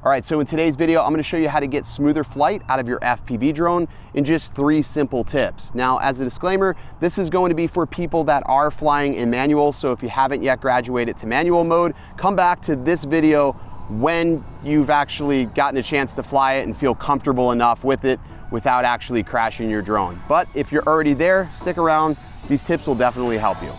All right, so in today's video, I'm gonna show you how to get smoother flight out of your FPV drone in just 3 simple tips. Now, as a disclaimer, this is going to be for people that are flying in manual, so if you haven't yet graduated to manual mode, come back to this video when you've actually gotten a chance to fly it and feel comfortable enough with it without actually crashing your drone. But if you're already there, stick around. These tips will definitely help you.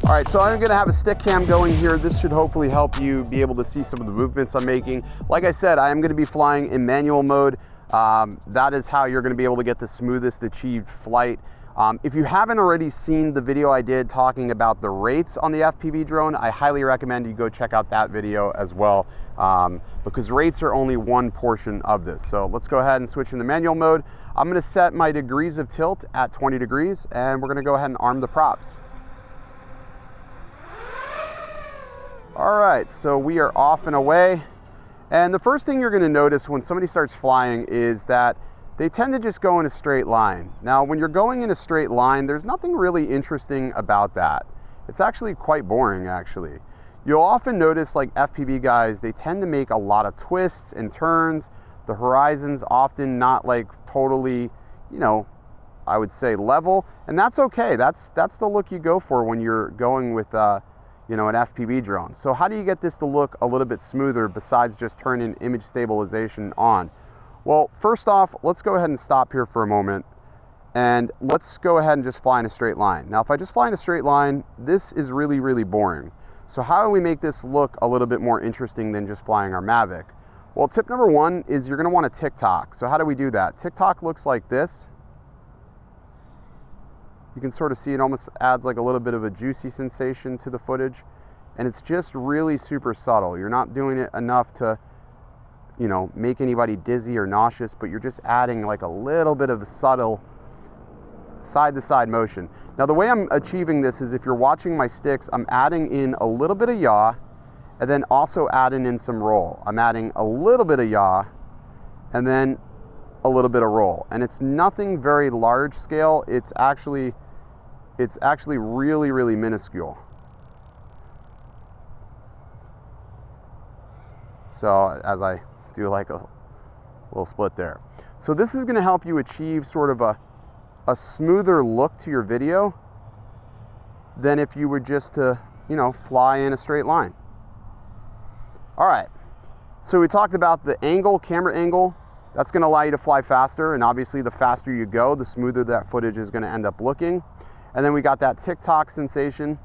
All right, so I'm gonna have a stick cam going here. This should hopefully help you be able to see some of the movements I'm making. Like I said, I am gonna be flying in manual mode. That is how you're gonna be able to get the smoothest achieved flight. If you haven't already seen the video I did talking about the rates on the FPV drone, I highly recommend you go check out that video as well, because rates are only one portion of this. So let's go ahead and switch into manual mode. I'm gonna set my degrees of tilt at 20 degrees, and we're gonna go ahead and arm the props. All right, so we are off and away. And the first thing you're gonna notice when somebody starts flying is that they tend to just go in a straight line. Now, when you're going in a straight line, there's nothing really interesting about that. It's actually quite boring, actually. You'll often notice like FPV guys, they tend to make a lot of twists and turns. The horizon's often not like totally, you know, I would say level, and that's okay. That's the look you go for when you're going with you know, an FPV drone. So how do you get this to look a little bit smoother besides just turning image stabilization on? Well, first off, let's go ahead and stop here for a moment, and let's go ahead and just fly in a straight line. Now, if I just fly in a straight line, this is really, really boring. So how do we make this look a little bit more interesting than just flying our Mavic? Well, tip number 1 is you're gonna wanna tick-tock. So how do we do that? Tick-tock looks like this. You can sort of see it almost adds like a little bit of a juicy sensation to the footage, and it's just really super subtle. You're not doing it enough to, you know, make anybody dizzy or nauseous, but you're just adding like a little bit of a subtle side-to-side motion. Now, the way I'm achieving this is if you're watching my sticks, I'm adding in a little bit of yaw and then also adding in some roll. I'm adding a little bit of yaw and then a little bit of roll. And it's nothing very large scale. It's actually really, really minuscule. So as I do like a little split there. So this is gonna help you achieve sort of a smoother look to your video than if you were just to, you know, fly in a straight line. All right, so we talked about the angle, camera angle. That's gonna allow you to fly faster, and obviously the faster you go, the smoother that footage is gonna end up looking. And then we got that tick-tock sensation.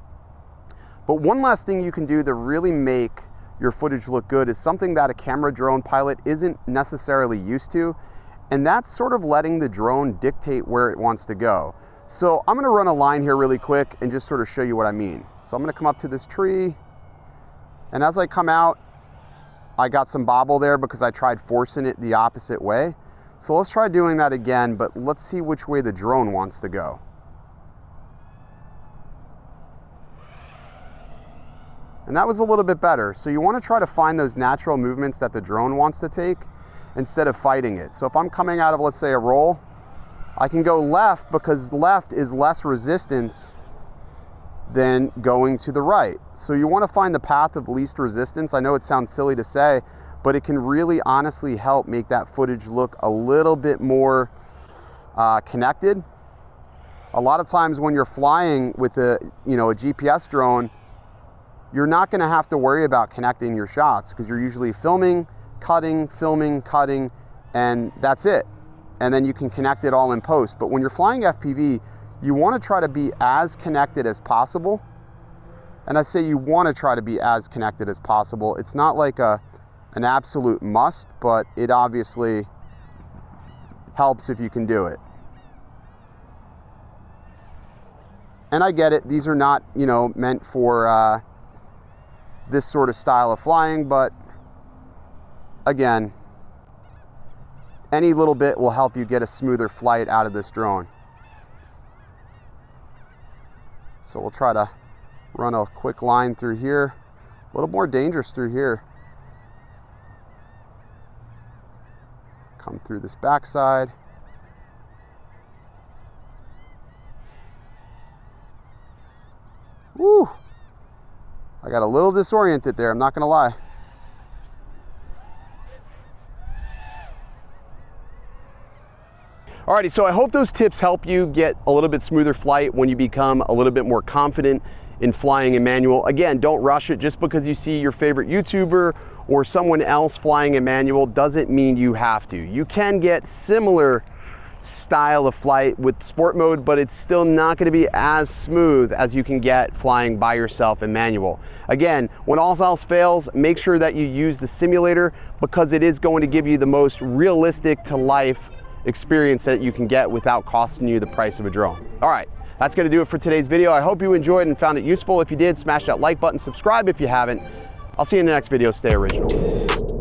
But one last thing you can do to really make your footage look good is something that a camera drone pilot isn't necessarily used to, and that's sort of letting the drone dictate where it wants to go. So I'm gonna run a line here really quick and just sort of show you what I mean. So I'm gonna come up to this tree, and as I come out, I got some bobble there because I tried forcing it the opposite way. So let's try doing that again, but let's see which way the drone wants to go. And that was a little bit better. So you want to try to find those natural movements that the drone wants to take instead of fighting it. So if I'm coming out of, let's say, a roll, I can go left because left is less resistance than going to the right. So you want to find the path of least resistance. I know it sounds silly to say, but it can really honestly help make that footage look a little bit more connected. A lot of times when you're flying with a GPS drone, you're not gonna have to worry about connecting your shots because you're usually filming, cutting, and that's it. And then you can connect it all in post. But when you're flying FPV, you wanna try to be as connected as possible. And I say you wanna try to be as connected as possible. It's not like an absolute must, but it obviously helps if you can do it. And I get it, these are not, you know, meant for this sort of style of flying, but again, any little bit will help you get a smoother flight out of this drone. So we'll try to run a quick line through here, a little more dangerous through here. Come through this backside. Woo! I got a little disoriented there, I'm not gonna lie. Alrighty, so I hope those tips help you get a little bit smoother flight when you become a little bit more confident in flying in manual. Again, don't rush it. Just because you see your favorite YouTuber or someone else flying in manual doesn't mean you have to. You can get similar style of flight with sport mode, but it's still not going to be as smooth as you can get flying by yourself in manual. Again, when all else fails, make sure that you use the simulator, because it is going to give you the most realistic to life experience that you can get without costing you the price of a drone. All right, that's going to do it for today's video. I hope you enjoyed and found it useful. If you did, smash that like button, subscribe if you haven't. I'll see you in the next video. Stay original.